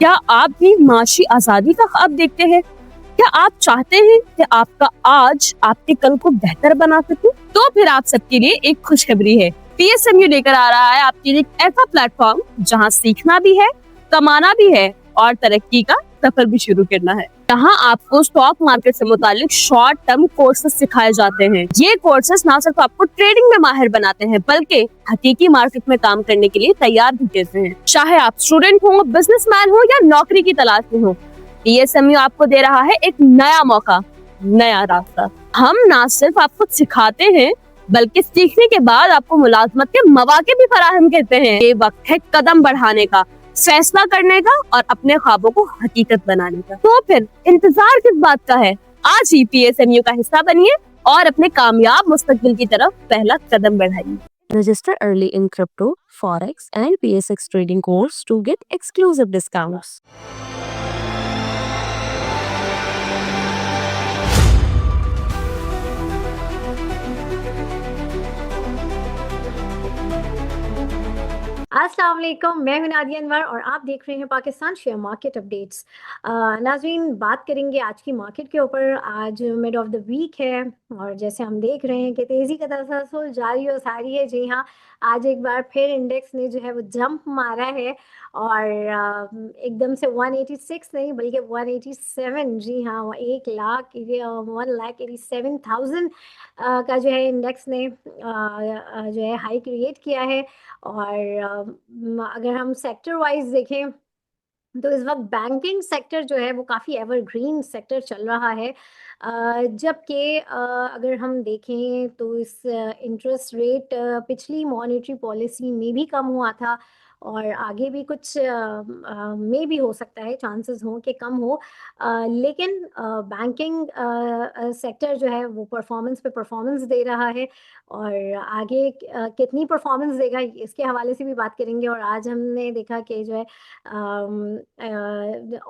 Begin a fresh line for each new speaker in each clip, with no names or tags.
क्या आप भी माशी आजादी का ख्वाब देखते हैं? क्या आप चाहते हैं कि आपका आज आपके कल को बेहतर बना सके? तो फिर आप सबके लिए एक खुशखबरी है। पीएसएमयू लेकर आ रहा है आपके लिए एक ऐसा प्लेटफॉर्म जहां सीखना भी है, कमाना भी है और तरक्की का सफर भी शुरू करना है। यहाँ आपको स्टॉक मार्केट से मुतालिक शॉर्ट टर्म कोर्सेज सिखाए जाते हैं। ये कोर्सेज ना सिर्फ आपको ट्रेडिंग में माहिर बनाते हैं बल्कि हकीकी मार्केट में काम करने के लिए तैयार भी करते हैं। चाहे आप स्टूडेंट हो, बिजनेसमैन हो या नौकरी की तलाश में हो, पीएसएमयू आपको दे रहा है एक नया मौका, नया रास्ता। हम ना सिर्फ आपको सिखाते हैं बल्कि सीखने के बाद आपको मुलाजमत के मौके भी फराहम करते हैं। ये वक्त है कदम बढ़ाने का, फैसला करने का और अपने ख्वाबों को हकीकत बनाने का। तो फिर इंतजार किस बात का है? आज ही पीएसएमयू का हिस्सा बनिए और अपने कामयाब मुस्तकबिल की तरफ पहला कदम बढ़ाइए।
Register early in crypto, forex, and PSX trading course to get exclusive discounts.
अस्सलाम वालेकुम, मैं हूं नादिया अनवर और आप देख रहे हैं पाकिस्तान शेयर मार्केट अपडेट्स। नाज़रीन, बात करेंगे आज की मार्केट के ऊपर। आज मिड ऑफ द वीक है और जैसे हम देख रहे हैं कि तेज़ी का तसलसल जारी और सारी है। जी हाँ, आज एक बार फिर इंडेक्स ने जो है वो जंप मारा है और एकदम से 186 नहीं बल्कि 187, जी हाँ, 1,87,000 का जो है इंडेक्स ने जो है हाई क्रिएट किया है। और अगर हम सेक्टर वाइज देखें तो इस वक्त बैंकिंग सेक्टर जो है वो काफ़ी एवरग्रीन सेक्टर चल रहा है। जबकि अगर हम देखें तो इस इंटरेस्ट रेट पिछली मॉनेटरी पॉलिसी में भी कम हुआ था और आगे भी कुछ में भी हो सकता है, चांसेस हों कि कम हो। लेकिन बैंकिंग सेक्टर जो है वो परफॉर्मेंस पे परफॉर्मेंस दे रहा है और आगे कितनी परफॉर्मेंस देगा इसके हवाले से भी बात करेंगे। और आज हमने देखा कि जो है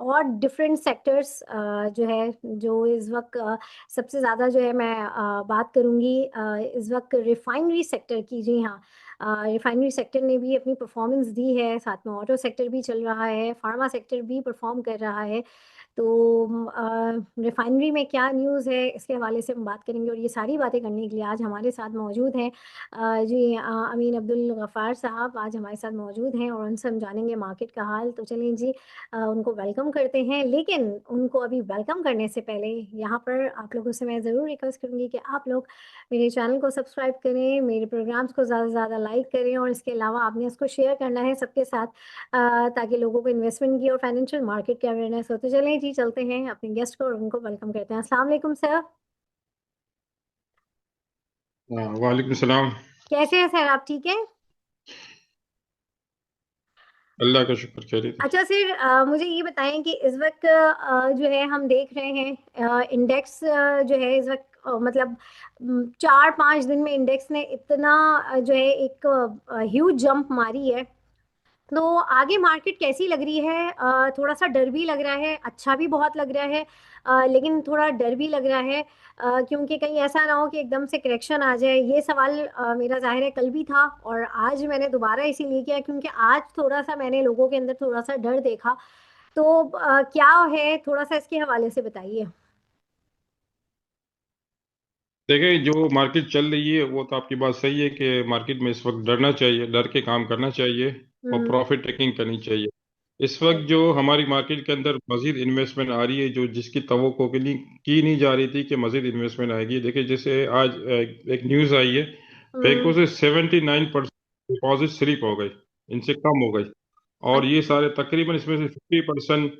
और डिफरेंट सेक्टर्स जो है जो इस वक्त सबसे ज़्यादा जो है मैं बात करूँगी इस वक्त रिफाइनरी सेक्टर की। जी हाँ, रिफाइनरी सेक्टर ने भी अपनी परफॉर्मेंस दी है, साथ में ऑटो सेक्टर भी चल रहा है, फार्मा सेक्टर भी परफॉर्म कर रहा है। तो रिफाइनरी में क्या न्यूज़ है इसके हवाले से हम बात करेंगे और ये सारी बातें करने के लिए आज हमारे साथ मौजूद हैं जी अमीन अब्दुल गफ़ार साहब आज हमारे साथ मौजूद हैं और उनसे हम जानेंगे मार्केट का हाल। तो चलिए जी, उनको वेलकम करते हैं। लेकिन उनको अभी वेलकम करने से पहले यहाँ पर आप लोगों से मैं ज़रूर रिक्वेस्ट करूँगी कि आप लोग मेरे चैनल को सब्सक्राइब करें, मेरे प्रोग्राम्स को ज़्यादा से ज़्यादा लाइक करें और इसके अलावा आपने इसको शेयर करना है सबके साथ ताकि लोगों को इन्वेस्टमेंट की और फाइनेंशियल मार्केट की अवेयरनेस हो। तो चलें जी, चलते हैं अपने गेस्ट को और उनको वेलकम करते हैं। अस्सलाम वालेकुम सर।
वालेकुम सलाम।
कैसे हैं सर, आप ठीक हैं?
अल्लाह का शुक्र, खैरियत है।
अच्छा सर, मुझे ये बताएं कि इस वक्त जो है हम देख रहे हैं इंडेक्स जो है इस वक्त मतलब 4-5 दिन में इंडेक्स ने इतना जो है एक ह्यूज जंप मारी है। तो आगे मार्केट कैसी लग रही है? थोड़ा सा डर भी लग रहा है, अच्छा भी बहुत लग रहा है, लेकिन थोड़ा डर भी लग रहा है क्योंकि कहीं ऐसा ना हो कि एकदम से करेक्शन आ जाए। ये सवाल मेरा ज़ाहिर है कल भी था और आज मैंने दोबारा इसीलिए किया क्योंकि आज थोड़ा सा मैंने लोगों के अंदर थोड़ा सा डर देखा। तो क्या है, थोड़ा सा इसके हवाले से बताइए।
देखिए, जो मार्केट चल रही है वो तो आपकी बात सही है कि मार्केट में इस वक्त डरना चाहिए, डर के काम करना चाहिए और प्रॉफिट टेकिंग करनी चाहिए। इस वक्त जो हमारी मार्केट के अंदर मजीद इन्वेस्टमेंट आ रही है, जो जिसकी तवक्को के लिए की नहीं जा रही थी कि मजीद इन्वेस्टमेंट आएगी। देखिए, जैसे आज एक न्यूज़ आई है, बैंकों से 79% डिपॉजिट स्लिप हो गई, इनसे कम हो गई। और ये सारे तकरीबन इसमें से 50%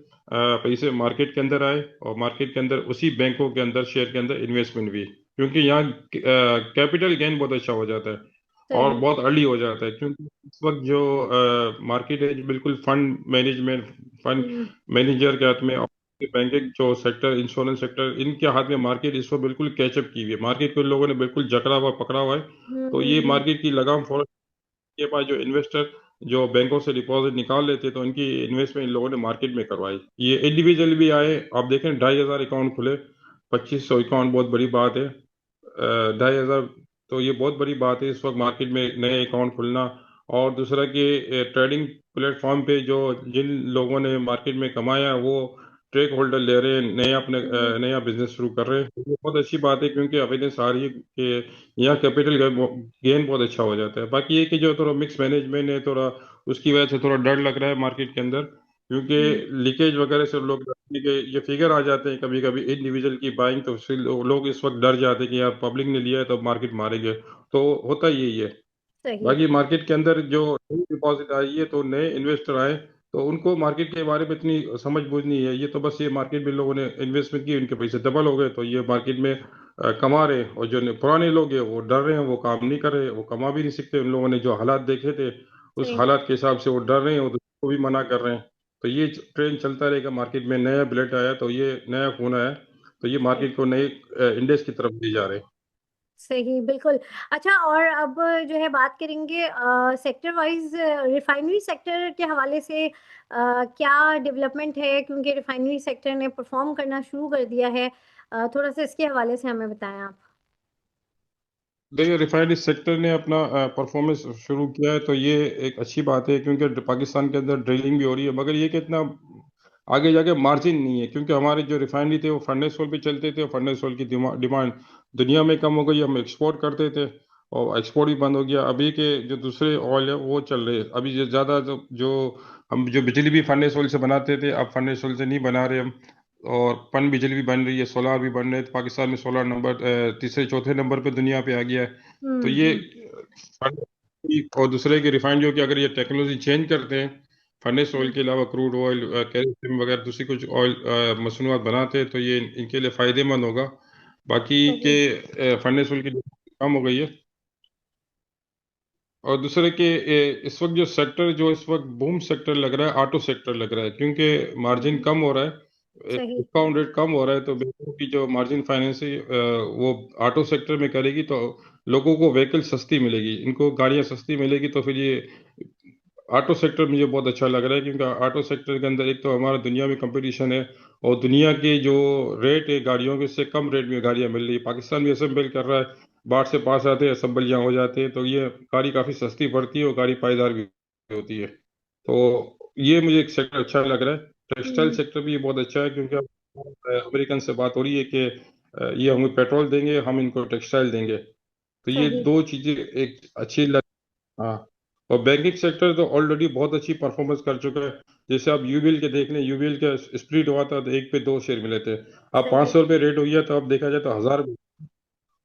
पैसे मार्केट के अंदर आए और मार्केट के अंदर उसी बैंकों के अंदर शेयर के अंदर इन्वेस्टमेंट भी, क्योंकि यहाँ कैपिटल गेन बहुत अच्छा हो जाता है और बहुत अर्ली हो जाता है। क्योंकि इस वक्त जो मार्केट है जो बिल्कुल फंड मैनेजमेंट, फंड मैनेजर के हाथ में और बैंकिंग जो सेक्टर, इंश्योरेंस सेक्टर, इनके हाथ में मार्केट इस वक्त बिल्कुल कैचअप की हुई है। मार्केट को इन लोगों ने बिल्कुल जकड़ा हुआ पकड़ा हुआ है। तो ये मार्केट की लगाम फौरन के पास जो इन्वेस्टर जो बैंकों से डिपॉजिट निकाल लेते तो उनकी इन्वेस्टमेंट इन लोगों ने मार्केट में करवाई। ये इंडिविजुअल भी आए, आप देखें 2,500 अकाउंट खुले, 2,500 अकाउंट बहुत बड़ी बात है। 2,500 तो ये बहुत बड़ी बात है इस वक्त मार्केट में नए अकाउंट खुलना और दूसरा कि ट्रेडिंग प्लेटफॉर्म पे जो जिन लोगों ने मार्केट में कमाया वो ट्रेक होल्डर ले रहे हैं, नया बिजनेस शुरू कर रहे हैं। तो ये बहुत अच्छी बात है क्योंकि अवेयरनेस आ रही है कि यहाँ कैपिटल गेन बहुत अच्छा हो जाता है। बाकी ये कि जो थोड़ा मिक्स मैनेजमेंट है, थोड़ा उसकी वजह से थोड़ा डर लग रहा है मार्केट के अंदर, क्योंकि लीकेज वगैरह से लोग डरते हैं कि ये फिगर आ जाते हैं कभी कभी इंडिविजुअल की बाइंग, तो उससे लोग इस वक्त डर जाते हैं कि यार पब्लिक ने लिया है तो मार्केट मारेंगे। तो होता यही है।
सही।
बाकी मार्केट के अंदर जो नई डिपॉजिट आई है तो नए इन्वेस्टर आए, तो उनको मार्केट के बारे में इतनी समझ बूझ नहीं है। ये तो बस ये मार्केट में लोगों ने इन्वेस्टमेंट की, उनके पैसे डबल हो गए तो ये मार्केट में कमा रहे हैं। और जो पुराने लोग हैं वो डर रहे हैं, वो काम नहीं कर रहे, वो कमा भी नहीं सकते। उन लोगों ने जो हालात देखे थे उस
सही।
हालात के हिसाब से वो डर रहे हैं और दूसरों को भी मना कर रहे हैं। तो ये ट्रेंड चलता रहेगा। मार्केट में नया ब्लड आया तो ये नया खून आया, तो ये
सही।
मार्केट को नए इंडेक्स की तरफ ले जा रहे हैं।
सही, बिल्कुल। अच्छा, और अब जो है बात करेंगे सेक्टर वाइज, रिफाइनरी सेक्टर के हवाले से क्या डेवलपमेंट है, क्योंकि रिफाइनरी सेक्टर ने परफॉर्म करना शुरू कर दिया है। थोड़ा सा इसके हवाले से हमें बताएं आप।
देखिए, रिफाइनरी सेक्टर ने अपना परफॉर्मेंस शुरू किया है तो ये एक अच्छी बात है, क्योंकि पाकिस्तान के अंदर ड्रिलिंग भी हो रही है, मगर ये कि इतना आगे जाके मार्जिन नहीं है, क्योंकि हमारे जो रिफाइनरी थे वो फर्नेस ऑयल पे चलते थे और फर्नेस ऑयल की डिमांड दुनिया में कम हो गई। हम एक्सपोर्ट करते थे और एक्सपोर्ट भी बंद हो गया। अभी के जो दूसरे ऑयल है वो चल रहे हैं। अभी जो ज़्यादा जो हम जो बिजली भी फर्नेस ऑयल से बनाते थे, अब फर्नेस ऑयल से नहीं बना रहे हम। और पन बिजली भी बन रही है, सोलार भी बन रहे हैं। तो पाकिस्तान में सोलार नंबर तीसरे चौथे नंबर पे दुनिया पे आ गया है। तो ये
हम्म।
और दूसरे की रिफाइंड जो कि अगर ये टेक्नोलॉजी चेंज करते हैं, फर्नेस ऑयल
हम्म।
के अलावा क्रूड ऑयल, केरोसिन वगैरह दूसरी कुछ ऑयल मसनूआत बनाते हैं, तो ये इनके लिए फायदेमंद होगा। बाकी
सही।
के फर्नेस ऑयल की डिमांड कम हो गई है। और दूसरे के इस वक्त जो सेक्टर जो इस वक्त बूम सेक्टर लग रहा है, ऑटो सेक्टर लग रहा है, क्योंकि मार्जिन
हम्म।
कम हो रहा है,
सही।
डिस्काउंट रेट कम हो रहा है। तो बैंकों की जो मार्जिन फाइनेंस है वो ऑटो सेक्टर में करेगी तो लोगों को व्हीकल सस्ती मिलेगी, इनको गाड़ियां सस्ती मिलेगी। तो फिर ये ऑटो सेक्टर मुझे बहुत अच्छा लग रहा है, क्योंकि ऑटो सेक्टर के अंदर एक तो हमारा दुनिया में कंपटीशन है और दुनिया के जो रेट है गाड़ियों के, उससे कम रेट में गाड़ियां मिल रही है। पाकिस्तान भी असेंबल कर रहा है, बाहर से पास आते हैं, असेंबल यहाँ हो जाते हैं, तो ये गाड़ी काफ़ी सस्ती पड़ती है और गाड़ी पायदार भी होती है। तो ये मुझे एक सेक्टर अच्छा लग रहा है। टेक्सटाइल
हम्म।
सेक्टर भी ये बहुत अच्छा है, क्योंकि अब अमेरिकन से बात हो रही है कि ये हमें पेट्रोल देंगे, हम इनको टेक्सटाइल देंगे। तो ये
सही।
दो चीज़ें एक अच्छी लग। हाँ। और बैंकिंग सेक्टर तो ऑलरेडी बहुत अच्छी परफॉर्मेंस कर चुका है। जैसे आप यूबीएल के देख लें, यूबीएल का स्प्लिट हुआ था तो एक पे दो शेयर मिले थे, अब
सही।
500 रुपये रेट हो गया, तो अब देखा जाए तो 1000।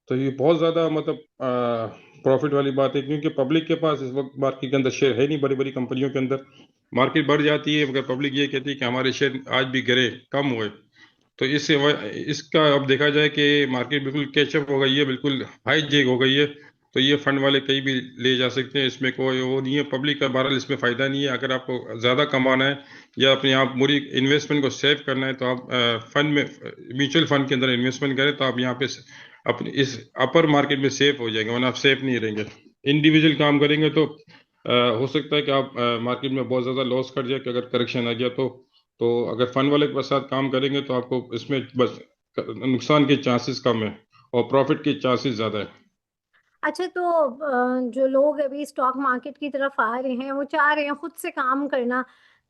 तो ये बहुत ज्यादा मतलब प्रॉफिट वाली बात है, क्योंकि पब्लिक के पास इस वक्त मार्केट के अंदर शेयर है नहीं। बड़ी बड़ी कंपनियों के अंदर मार्केट बढ़ जाती है मगर पब्लिक ये कहती है कि हमारे शेयर आज भी गिरे, कम हुए। तो इसका अब देखा जाए कि मार्केट बिल्कुल कैचअप हो गई है, बिल्कुल हाई जेक हो गई है। तो ये फंड वाले कहीं भी ले जा सकते हैं, इसमें कोई वो नहीं है। पब्लिक का बहरहाल इसमें फायदा नहीं है। अगर आपको ज्यादा कमाना है या अपने आप पूरी इन्वेस्टमेंट को सेव करना है तो आप फंड में, म्यूचुअल फंड के अंदर इन्वेस्टमेंट करें, तो आप यहाँ पे अपने इस अपर मार्केट में सेफ हो जाएंगे, वरना आप सेफ नहीं रहेंगे। इंडिविजुअल काम करेंगे तो हो सकता है कि आप मार्केट में बहुत ज्यादा लॉस कर जाए कि अगर करेक्शन आ गया तो अगर फंड वाले के साथ काम करेंगे तो आपको इसमें बस नुकसान के चांसेस कम है और प्रॉफिट के चांसेस ज्यादा है।
अच्छा, तो जो लोग अभी स्टॉक मार्केट की तरफ आ रहे हैं, वो चाह रहे हैं खुद से काम करना,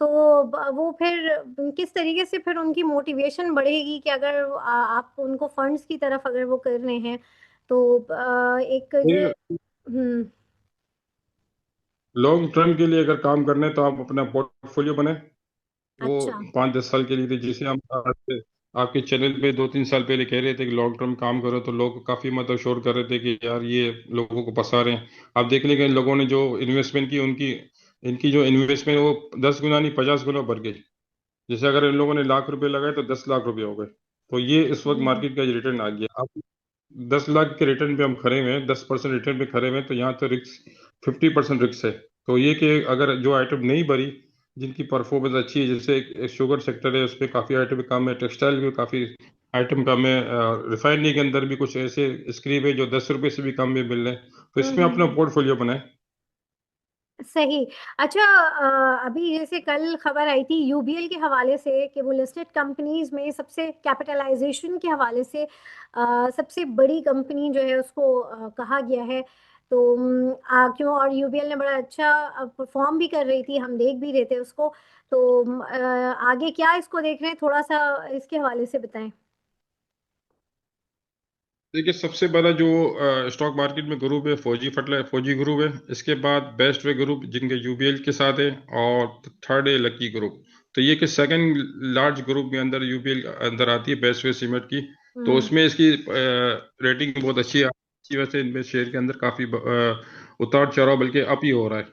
तो वो फिर किस तरीके से फिर उनकी मोटिवेशन बढ़ेगी कि अगर आप उनको फंड्स की तरफ अगर वो कर रहे हैं, तो एक जो। हम्म।
लॉन्ग टर्म के लिए अगर काम करना है तो आप अपना पोर्टफोलियो बनाए। वो
अच्छा।
5-10 साल के लिए थे, जैसे हम आपके चैनल पे 2-3 साल पहले कह रहे थे कि लॉन्ग टर्म काम करो, तो लोग काफी मतलब शोर कर रहे थे कि यार ये लोगों को फंसा रहे हैं। आप देख लेंगे इन लोगों ने जो इन्वेस्टमेंट की, उनकी इनकी जो इन्वेस्टमेंट वो 10 गुना नहीं 50 गुना बढ़ गई। जैसे अगर इन लोगों ने लाख रुपए लगाए तो 10 लाख रुपए हो गए। तो ये इस वक्त
हम्म।
मार्केट का रिटर्न आ गया। अब 10 लाख के रिटर्न पे हम खड़े हुए हैं, 10% रिटर्न पे खड़े हुए हैं, तो यहाँ तो रिस्क 50% रिस्क है। तो ये कि अगर जो आइटम नहीं बढ़ी, जिनकी परफॉर्मेंस अच्छी है, जैसे एक शुगर सेक्टर है, उस पर काफ़ी आइटम कम है, टेक्सटाइल में काफ़ी आइटम कम है, रिफाइनरी के अंदर भी कुछ ऐसे स्क्रीप है जो 10 रुपए से भी कम में मिल रहे हैं। तो इसमें अपना
हम्म।
पोर्टफोलियो बनाए।
सही। अच्छा, अभी जैसे कल खबर आई थी यूबीएल के हवाले से कि वो लिस्टेड कंपनीज में सबसे कैपिटलाइजेशन के हवाले से सबसे बड़ी कंपनी जो है उसको कहा गया है। तो क्यों, और यूबीएल ने बड़ा अच्छा परफॉर्म भी कर रही थी, हम देख भी रहे थे उसको। तो आगे क्या इसको देख रहे हैं, थोड़ा सा इसके हवाले से बताएं।
देखिए, सबसे बड़ा जो स्टॉक मार्केट में ग्रुप है, फौजी ग्रुप है। इसके बाद बेस्ट वे ग्रुप जिनके यूबीएल के साथ है, और थर्ड है लकी ग्रुप। तो ये कि सेकंड लार्ज ग्रुप में अंदर यूबीएल अंदर आती है, बेस्ट वे सीमेंट की। तो
हम्म
उसमें इसकी रेटिंग बहुत अच्छी है, इसी वजह से इनमें शेयर के अंदर काफी उतार चढ़ाव बल्कि अप ही हो रहा है।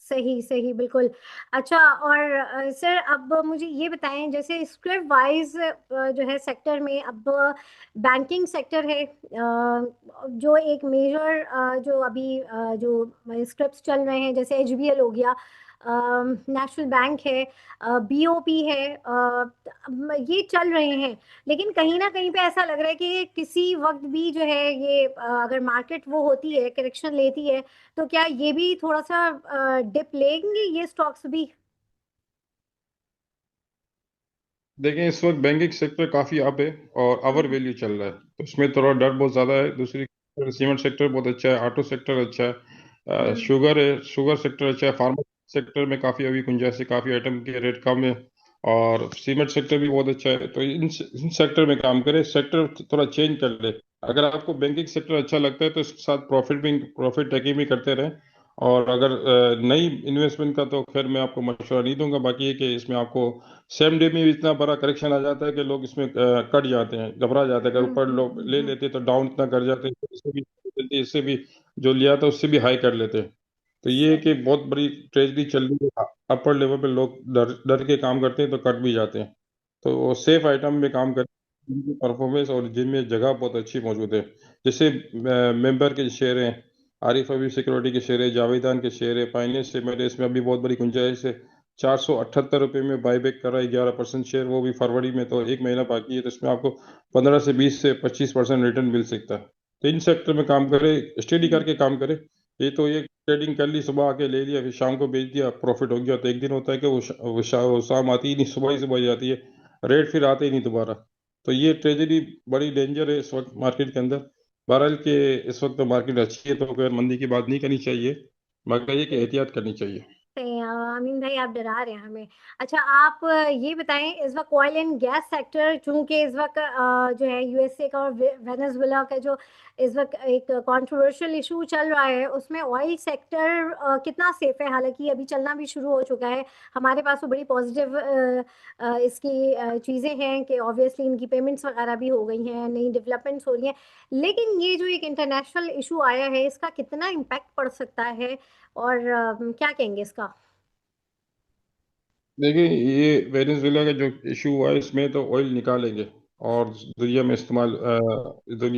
सही सही, बिल्कुल। अच्छा, और सर अब मुझे ये बताएं, जैसे स्क्रिप्ट वाइज जो है सेक्टर में, अब बैंकिंग सेक्टर है, जो एक मेजर जो अभी जो स्क्रिप्ट्स चल रहे हैं, जैसे एचबीएल हो गया, नेशनल बैंक है, बीओपी है, ये चल रहे हैं। लेकिन कहीं ना कहीं पे ऐसा लग रहा है कि किसी वक्त भी जो है ये अगर मार्केट वो होती है, करेक्शन लेती है, तो क्या ये भी थोड़ा सा डिप लेंगे ये स्टॉक्स भी।
देखें, इस वक्त बैंकिंग सेक्टर काफी अप है और ओवर
हम्म
वैल्यू चल रहा है, तो इसमें थोड़ा डर बहुत ज्यादा है। दूसरी, सीमेंट सेक्टर बहुत अच्छा है, ऑटो सेक्टर अच्छा है,
हम्म
शुगर है, शुगर सेक्टर अच्छा है, फार्मा सेक्टर में काफी अभी गुंजाइश है, काफी आइटम के रेट कम है। और सीमेंट सेक्टर भी बहुत अच्छा है, तो इन सेक्टर में काम करें, सेक्टर थोड़ा चेंज कर ले। अगर आपको बैंकिंग सेक्टर अच्छा लगता है तो इसके साथ प्रॉफिट टेकिंग भी करते रहें। और अगर नई इन्वेस्टमेंट का तो खैर मैं आपको मशवरा नहीं दूंगा। बाकी ये कि इसमें आपको सेम डे में भी इतना बड़ा करेक्शन आ जाता है कि लोग इसमें कट जाते हैं, घबरा जाते हैं। अगर ऊपर लोग ले लेते तो डाउन इतना कर जाते हैं, तो इससे भी जो लिया था उससे भी हाई कर लेते हैं। तो ये है कि
सही
बहुत बड़ी ट्रेजडी चल रही है, अपर लेवल पे लोग डर डर के काम करते हैं तो कट भी जाते हैं। तो वो सेफ आइटम में काम करते हैं जिनकी परफॉर्मेंस और जिनमें जगह बहुत अच्छी मौजूद है। जैसे मेंबर के शेयर हैं, आरिफ अभी सिक्योरिटी के शेयर है, जावेदान के शेयर है, पाइनियर सीमेंट है, इसमें अभी बहुत बड़ी गुंजाइश है। 478 रुपये में बाईबैक कर रहा है 11% शेयर, वो भी फरवरी में, तो एक महीना बाकी है, तो इसमें आपको 15 से 20 से 25% रिटर्न मिल सकता है। तो इन सेक्टर में काम करे, स्टडी करके काम करे। ये ट्रेडिंग कर ली, सुबह आके ले लिया, फिर शाम को बेच दिया, प्रॉफिट हो गया। तो एक दिन होता है कि वो शाम आती ही नहीं, सुबह ही सुबह जाती है, रेट फिर आते ही नहीं दोबारा। तो ये ट्रेजेडी बड़ी डेंजर है इस वक्त मार्केट के अंदर। बहरहाल के इस वक्त तो मार्केट अच्छी है, तो कोई मंदी की बात नहीं करनी चाहिए, मगर ये कि
सही
एहतियात करनी चाहिए।
सही, अमीन भाई आप डरा रहे हैं हमें। अच्छा, आप ये बताएं, इस वक्त ऑयल एंड गैस सेक्टर, चूंकि इस वक्त जो है यूएसए का और वेनेजुएला का जो इस वक्त एक कंट्रोवर्शियल इशू चल रहा है, उसमें ऑयल सेक्टर कितना सेफ है। हालांकि अभी चलना भी शुरू हो चुका है, हमारे पास तो बड़ी पॉजिटिव इसकी चीज़ें हैं कि ऑब्वियसली इनकी पेमेंट्स वगैरह भी हो गई हैं, नई डेवलपमेंट्स हो रही हैं। लेकिन ये जो एक इंटरनेशनल इशू आया है, इसका कितना इम्पैक्ट पड़ सकता है, और क्या कहेंगे इसका।
देखिए, ये वेनेजुएला का जो इशू हुआ है, इसमें तो ऑयल निकालेंगे और दुनिया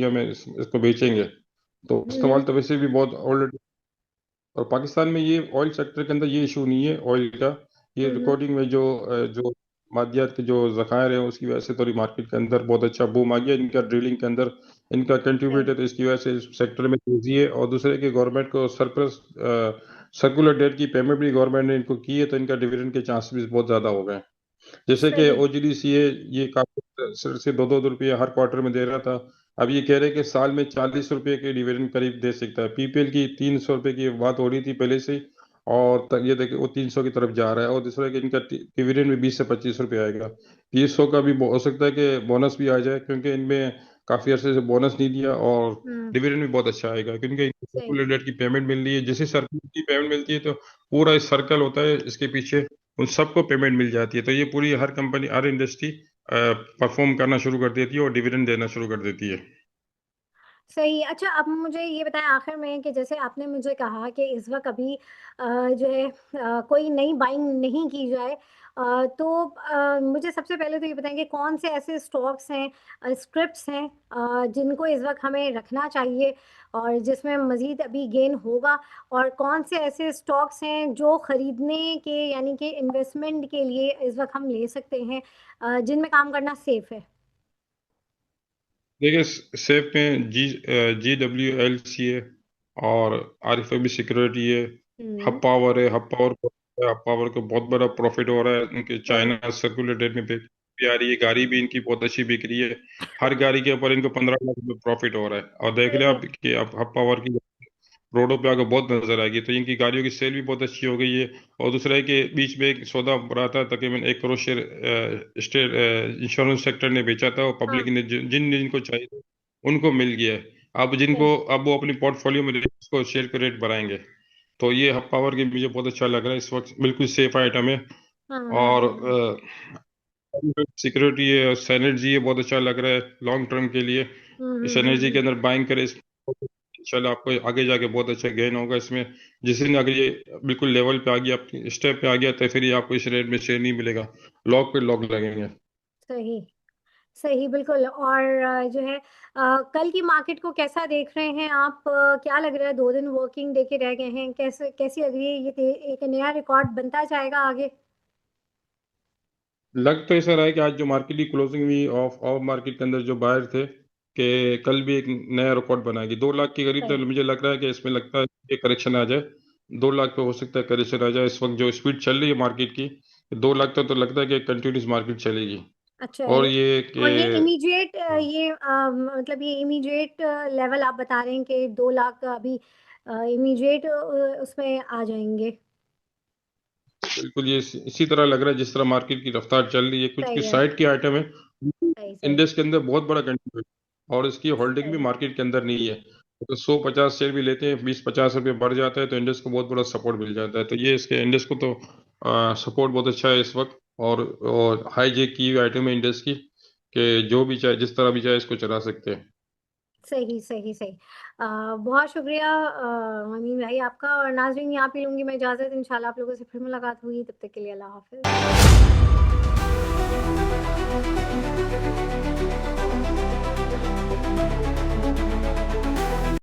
में इसको बेचेंगे। तो इस्तेमाल
हम्म
तो वैसे भी बहुत ऑलरेडी। और पाकिस्तान में ये ऑयल सेक्टर के अंदर ये इशू नहीं है ऑयल का। ये
हम्म
रिकॉर्डिंग में जो मादियात के जो जखायर हैं, उसकी वजह से थोड़ी मार्केट के अंदर बहुत अच्छा बूम आ गया इनका, ड्रिलिंग के अंदर इनका कंट्रीब्यूट
सही
है, तो इसकी वजह से इस सेक्टर में तेजी है। और दूसरे की गवर्नमेंट को सरप्लस सर्कुलर डेट की पेमेंट भी गवर्नमेंट ने इनको की है, तो इनका डिविडेंड के चांस भी बहुत ज्यादा हो गए हैं। जैसे कि
सही
ओजीडीसी है, ये काफी सर से 2-2 रुपये हर क्वार्टर में दे रहा था। अब ये कह रहे हैं कि साल में 40 रुपये के डिविडेंड करीब दे सकता है। पीपीएल की 300 रुपये की बात हो रही थी पहले से ही, और ये देखिए वो 300 की तरफ जा रहा है। और दूसरा कि इनका डिविडेंड भी 20 से 25 रुपये आएगा। 20 का भी हो सकता है कि बोनस भी आ जाए, क्योंकि इनमें काफी अरसे से बोनस नहीं दिया, और
हम्म
डिविडेंड भी बहुत अच्छा आएगा, क्योंकि
सही
सर्कुलर डेट की पेमेंट मिल रही है। जैसे सर्कुलर की पेमेंट मिलती है तो पूरा इस सर्कल होता है इसके पीछे, उन सबको पेमेंट मिल जाती है। तो ये पूरी हर कंपनी, हर इंडस्ट्री परफॉर्म करना शुरू कर देती है और डिविडेंड देना शुरू कर देती है।
सही। अच्छा, अब मुझे ये बताएं आखिर में, कि जैसे आपने मुझे कहा कि इस वक्त अभी जो है कोई नई बाइंग नहीं की जाए, तो मुझे सबसे पहले तो ये बताएं कि कौन से ऐसे स्टॉक्स हैं, स्क्रिप्ट्स हैं, जिनको इस वक्त हमें रखना चाहिए और जिसमें मज़ीद अभी गेन होगा, और कौन से ऐसे स्टॉक्स हैं जो ख़रीदने के, यानी कि इन्वेस्टमेंट के लिए इस वक्त हम ले सकते हैं, जिनमें काम करना सेफ है।
देखिए, सेफ में GWLC है, और RFIB सिक्योरिटी है,
हम्म
हब पावर है। हब पावर को बहुत बड़ा प्रॉफिट हो रहा है उनके,
सही
चाइना सर्कुलेटेड में भी आ रही है, गाड़ी भी इनकी बहुत अच्छी बिक रही है। हर गाड़ी के ऊपर इनको 15 लाख रुपए प्रॉफिट हो रहा है। और देख रहे हो आप कि अब हब पावर की रोडों पे आपको बहुत नजर आएगी, तो इनकी गाड़ियों की सेल भी बहुत अच्छी हो गई है। और दूसरा है कि बीच में एक सौदा रहा था, तकरीबन 1 crore share state insurance sector ने बेचा था, और पब्लिक
हाँ
ने जिन जिनको चाहिए थे उनको मिल गया है।
सही
अब वो अपनी पोर्टफोलियो में उसको शेयर के रेट बढ़ाएंगे। तो ये हब पावर की मुझे बहुत अच्छा लग रहा है, इस वक्त बिल्कुल सेफ आइटम है।
हाँ
और सिक्योरिटी है और एनर्जी है, बहुत अच्छा लग रहा है लॉन्ग टर्म के लिए। इस एनर्जी के अंदर बाइंग करें, इस इंशाल्लाह आपको आगे जाके बहुत अच्छा गेन होगा इसमें। जिस दिन अगर ये बिल्कुल लेवल पे आ गया, आपकी स्टेप पे आ गया, तो फिर ये आपको इस रेट में शेयर नहीं मिलेगा, लॉक पे लॉक लगेंगे।
सही सही बिल्कुल। और जो है कल की मार्केट को कैसा देख रहे हैं आप? क्या लग रहा है, 2 दिन वर्किंग डे के रह गए हैं, कैसी लग रही है ये? एक नया रिकॉर्ड बनता जाएगा आगे?
लग तो ऐसा रहा है कि आज जो मार्केट की क्लोजिंग हुई ऑफ ऑफ मार्केट के अंदर जो बायर थे, कि कल भी एक नया रिकॉर्ड बनाएगी 2 लाख के करीब। तो
सही
मुझे लग रहा है कि इसमें लगता है कि करेक्शन आ जाए, 2 लाख पे हो सकता है करेक्शन आ जाए। इस वक्त जो स्पीड चल रही है मार्केट की, 2 लाख तक तो लगता है कि कंटिन्यूस मार्केट चलेगी।
अच्छा
और
है।
ये
और ये
कि
इमीडिएट ये मतलब ये इमीडिएट लेवल आप बता रहे हैं कि 2 लाख अभी इमीडिएट उसमें आ जाएंगे?
बिल्कुल ये इसी तरह लग रहा है जिस तरह मार्केट की रफ्तार चल रही है। कुछ की
सही है।
साइड की आइटम है,
सही सही
इंडेक्स के अंदर बहुत बड़ा कंट्रीब्यूट, और इसकी होल्डिंग भी
सही
मार्केट के अंदर नहीं है। तो 150 शेयर भी लेते हैं, 20-50 रुपये बढ़ जाता है, तो इंडेक्स को बहुत बड़ा सपोर्ट मिल जाता है। तो ये इसके इंडेक्स को तो सपोर्ट बहुत अच्छा है इस वक्त। और हाई जेक की आइटम है इंडेक्स की, कि जो भी चाहे जिस तरह भी चाहे इसको चला सकते हैं।
सही सही सही। बहुत शुक्रिया अमीन भाई आपका। और नाजरीन, यहाँ पे लूंगी मैं इजाज़त। इंशाल्लाह आप लोगों से फिर मुलाकात हुई, तब तक के लिए अल्लाह हाफिज।